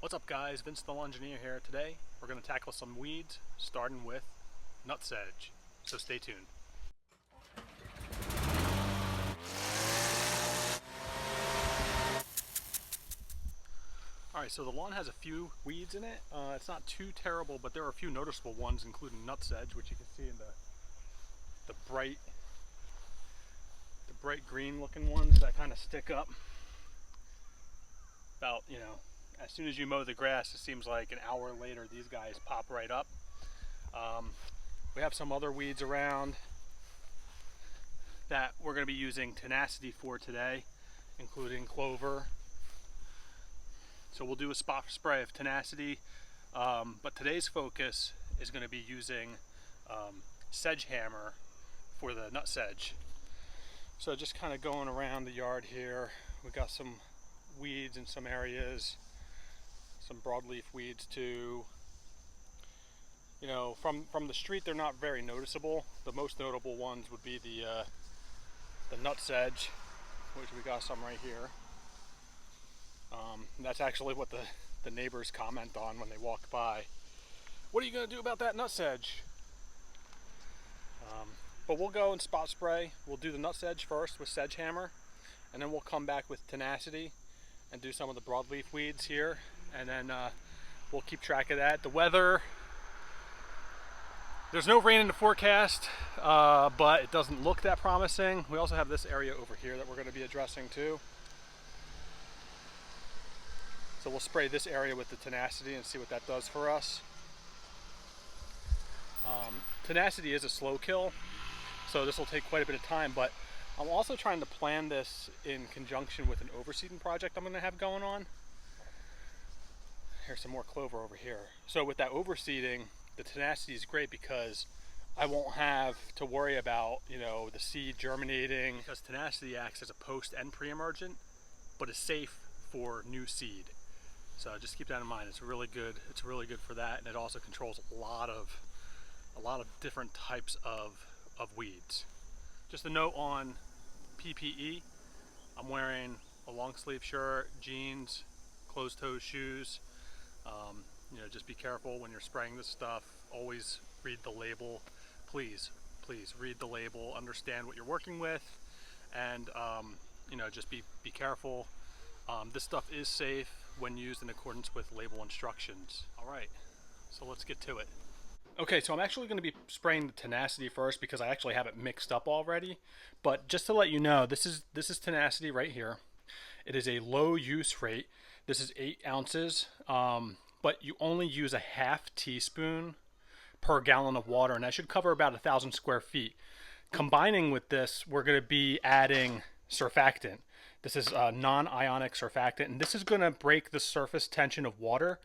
What's up guys, Vince the Lawn Engineer here. Today we're going to tackle some weeds starting with nutsedge, so stay tuned. Alright, so the lawn has a few weeds in it. It's not too terrible, but there are a few noticeable ones, including nutsedge, which you can see in the bright green looking ones that kind of stick up. About, as soon as you mow the grass, it seems like an hour later these guys pop right up. We have some other weeds around that we're going to be using Tenacity for today, including clover. So we'll do a spot spray of Tenacity, but today's focus is going to be using Sedgehammer for the nutsedge. So just kind of going around the yard here, we got some weeds in some areas, some broadleaf weeds too. From the street they're not very noticeable. The most notable ones would be the nutsedge, which we got some right here. That's actually what the neighbors comment on when they walk by. What are you going to do about that nutsedge? But we'll go and spot spray. We'll do the nutsedge first with Sedgehammer, and then we'll come back with Tenacity and do some of the broadleaf weeds here, and then we'll keep track of that. The weather, there's no rain in the forecast, but it doesn't look that promising. We also have this area over here that we're going to be addressing too. So we'll spray this area with the Tenacity and see what that does for us. Tenacity is a slow kill, so this will take quite a bit of time, but I'm also trying to plan this in conjunction with an overseeding project I'm going to have going on. Here's some more clover over here. So with that overseeding, the Tenacity is great because I won't have to worry about, the seed germinating, because Tenacity acts as a post and pre-emergent, but is safe for new seed. So just keep that in mind. It's really good. It's really good for that, and it also controls a lot of different types of weeds. Just a note on PPE, I'm wearing a long sleeve shirt, jeans, closed toe shoes. Just be careful when you're spraying this stuff. Always read the label. Please read the label, understand what you're working with, and just be careful. This stuff is safe when used in accordance with label instructions. All right, so let's get to it. Okay, so I'm actually going to be spraying the Tenacity first because I actually have it mixed up already. But just to let you know, this is Tenacity right here. It is a low use rate. This is 8 ounces, but you only use a half teaspoon per gallon of water, and that should cover about 1,000 square feet. Combining with this, we're going to be adding surfactant. This is a non-ionic surfactant, and this is going to break the surface tension of water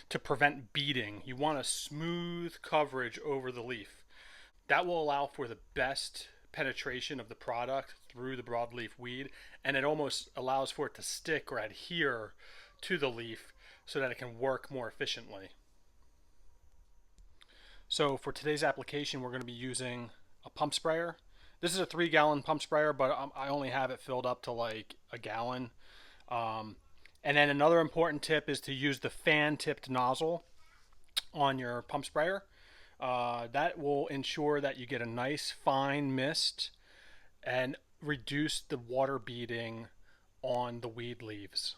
to prevent beading. You want a smooth coverage over the leaf. That will allow for the best penetration of the product through the broadleaf weed, and it almost allows for it to stick or adhere to the leaf so that it can work more efficiently. So for today's application, we're going to be using a pump sprayer. This is a 3-gallon pump sprayer, but I only have it filled up to like a gallon. And then another important tip is to use the fan-tipped nozzle on your pump sprayer. That will ensure that you get a nice fine mist and reduce the water beading on the weed leaves.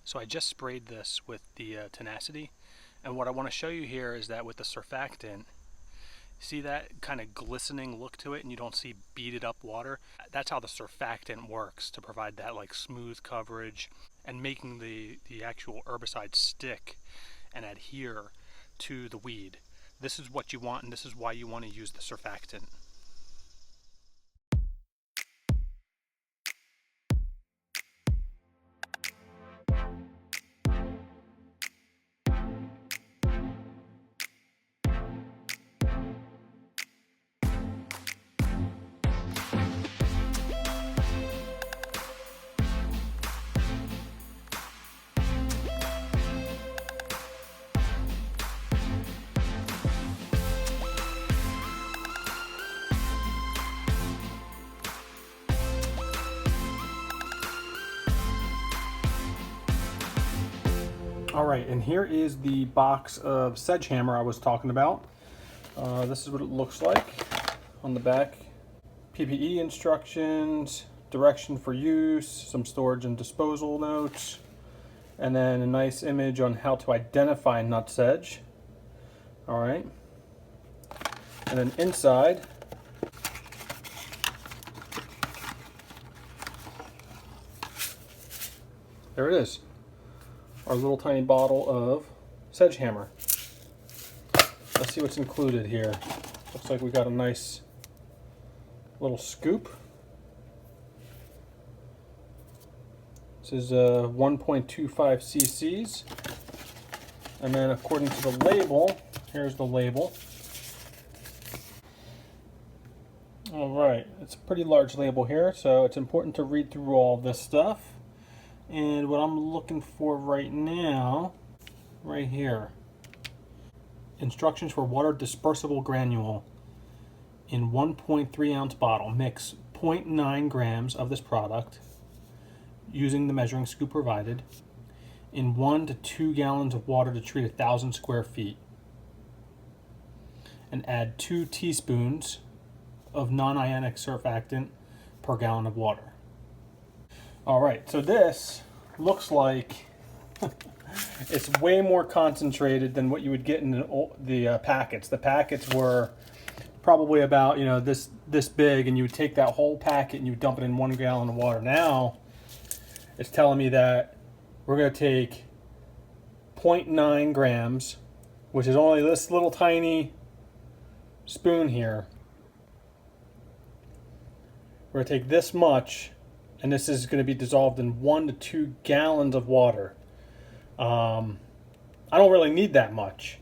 So I just sprayed this with the Tenacity, and what I want to show you here is that with the surfactant, see that kind of glistening look to it and you don't see beaded up water? That's how the surfactant works, to provide that like smooth coverage and making the actual herbicide stick and adhere to the weed. This is what you want, and this is why you want to use the surfactant. All right, and here is the box of Sedgehammer I was talking about. This is what it looks like on the back. PPE instructions, direction for use, some storage and disposal notes, and then a nice image on how to identify nutsedge. All right, and then inside, there it is, our little tiny bottle of Sedgehammer. Let's see what's included here. Looks like we got a nice little scoop. This is 1.25 cc's. And then according to the label, here's the label. All right, it's a pretty large label here, so it's important to read through all this stuff. And what I'm looking for right now, right here, instructions for water dispersible granule in 1.3 ounce bottle. Mix 0.9 grams of this product using the measuring scoop provided in 1 to 2 gallons of water to treat 1,000 square feet. And add 2 teaspoons of non-ionic surfactant per gallon of water. All right, so this looks like it's way more concentrated than what you would get in the packets. The packets were probably about, you know, this big, and you would take that whole packet and you would dump it in 1 gallon of water. Now it's telling me that we're going to take 0.9 grams, which is only this little tiny spoon here. We're going to take this much, and this is going to be dissolved in 1 to 2 gallons of water. I don't really need that much,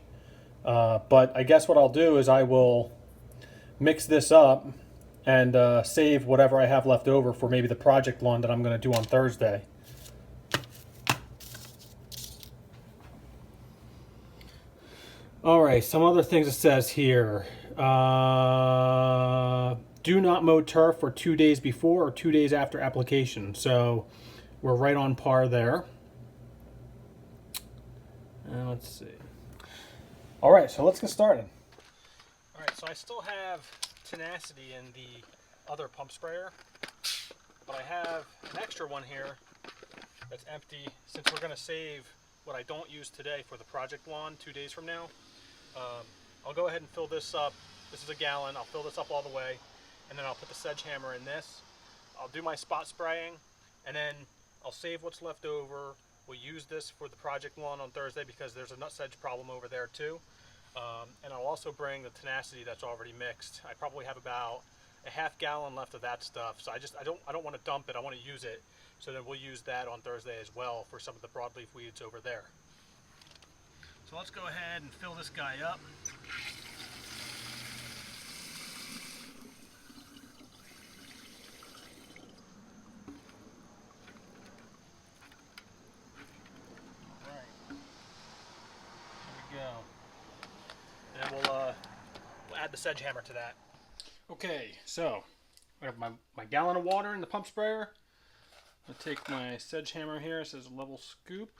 but I guess what I'll do is I will mix this up and save whatever I have left over for maybe the project lawn that I'm going to do on Thursday. All right, some other things it says here. Do not mow turf for 2 days before or 2 days after application. So we're right on par there. Let's see. All right, so let's get started. All right, so I still have Tenacity in the other pump sprayer, but I have an extra one here that's empty since we're going to save what I don't use today for the project lawn 2 days from now. I'll go ahead and fill this up. This is a gallon. I'll fill this up all the way, and then I'll put the Sedgehammer in this. I'll do my spot spraying, and then I'll save what's left over. We'll use this for the project lawn on Thursday because there's a nutsedge problem over there too. And I'll also bring the Tenacity that's already mixed. I probably have about a half gallon left of that stuff. So I don't want to dump it. I want to use it. So then we'll use that on Thursday as well for some of the broadleaf weeds over there. So let's go ahead and fill this guy up. And we'll add the Sedgehammer to that. Okay, so I have my gallon of water in the pump sprayer. I'll take my Sedgehammer here. It says level scoop.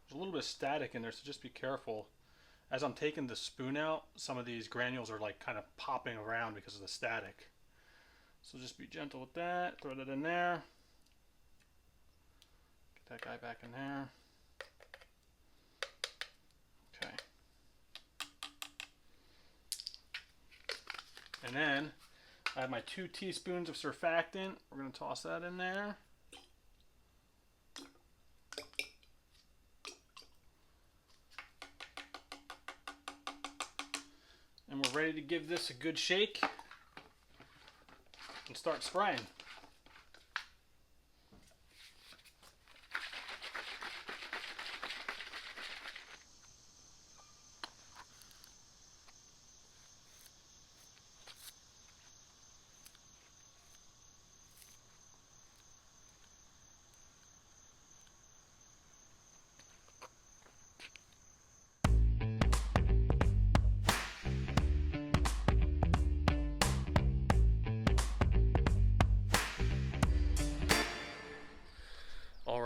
There's a little bit of static in there, so just be careful. As I'm taking the spoon out, some of these granules are like kind of popping around because of the static. So just be gentle with that. Throw that in there. Get that guy back in there. Okay. And then I have my 2 teaspoons of surfactant. We're going to toss that in there. And we're ready to give this a good shake and start spraying.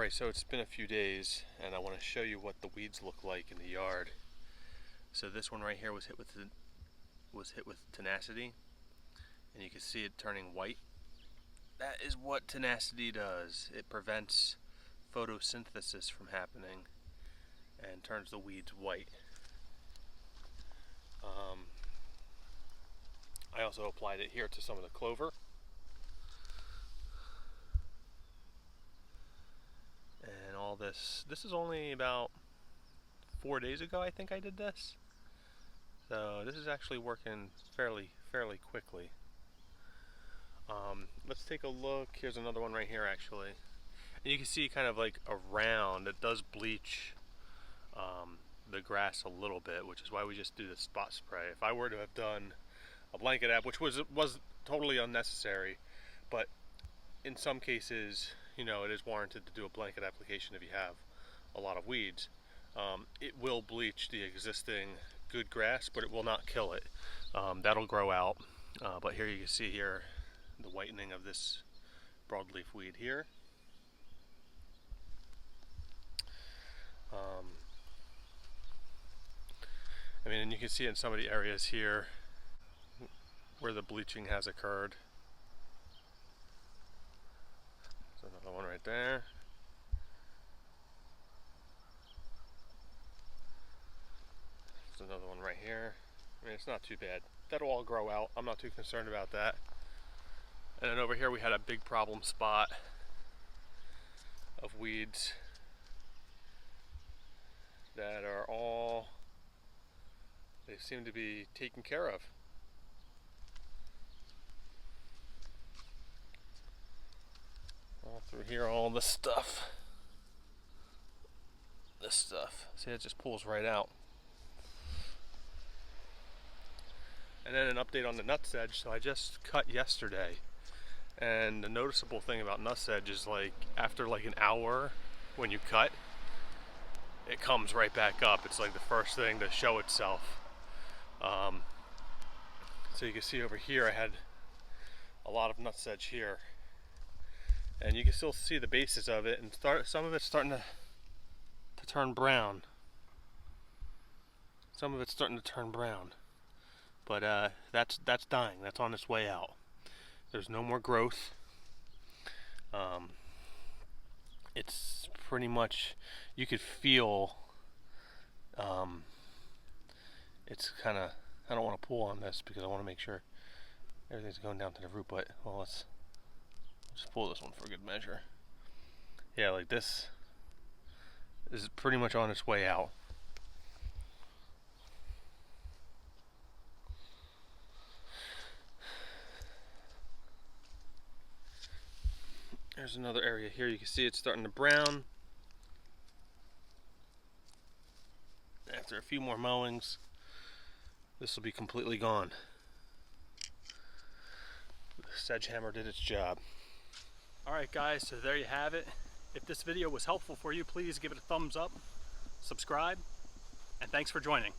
Alright, so it's been a few days and I want to show you what the weeds look like in the yard. So this one right here was hit with Tenacity, and you can see it turning white. That is what Tenacity does. It prevents photosynthesis from happening and turns the weeds white. I also applied it here to some of the clover. And all this is only about 4 days ago I think I did this. So this is actually working fairly quickly. Let's take a look. Here's another one right here actually. And you can see kind of like around, it does bleach the grass a little bit, which is why we just do the spot spray. If I were to have done a blanket app, which was totally unnecessary, but in some cases, you know, it is warranted to do a blanket application if you have a lot of weeds. It will bleach the existing good grass, but it will not kill it. That'll grow out. But here you can see here the whitening of this broadleaf weed here. I mean, and you can see in some of the areas here where the bleaching has occurred. There's another one right there. There's another one right here. I mean, it's not too bad. That'll all grow out. I'm not too concerned about that. And then over here we had a big problem spot of weeds that are all, they seem to be taken care of. All through here, all this stuff. See, it just pulls right out. And then an update on the nutsedge. So I just cut yesterday, and the noticeable thing about nutsedge is like after like an hour when you cut, it comes right back up. It's like the first thing to show itself. So you can see over here I had a lot of nutsedge here, and you can still see the bases of it, and some of it's starting to turn brown. Some of it's starting to turn brown, but that's dying. That's on its way out. There's no more growth. It's pretty much, you could feel, it's kind of, I don't want to pull on this because I want to make sure everything's going down to the root, but well, let's just pull this one for good measure. Yeah, like this is pretty much on its way out. There's another area here. You can see it's starting to brown. After a few more mowings, this will be completely gone. The Sedgehammer did its job. Alright guys, so there you have it. If this video was helpful for you, please give it a thumbs up, subscribe, and thanks for joining.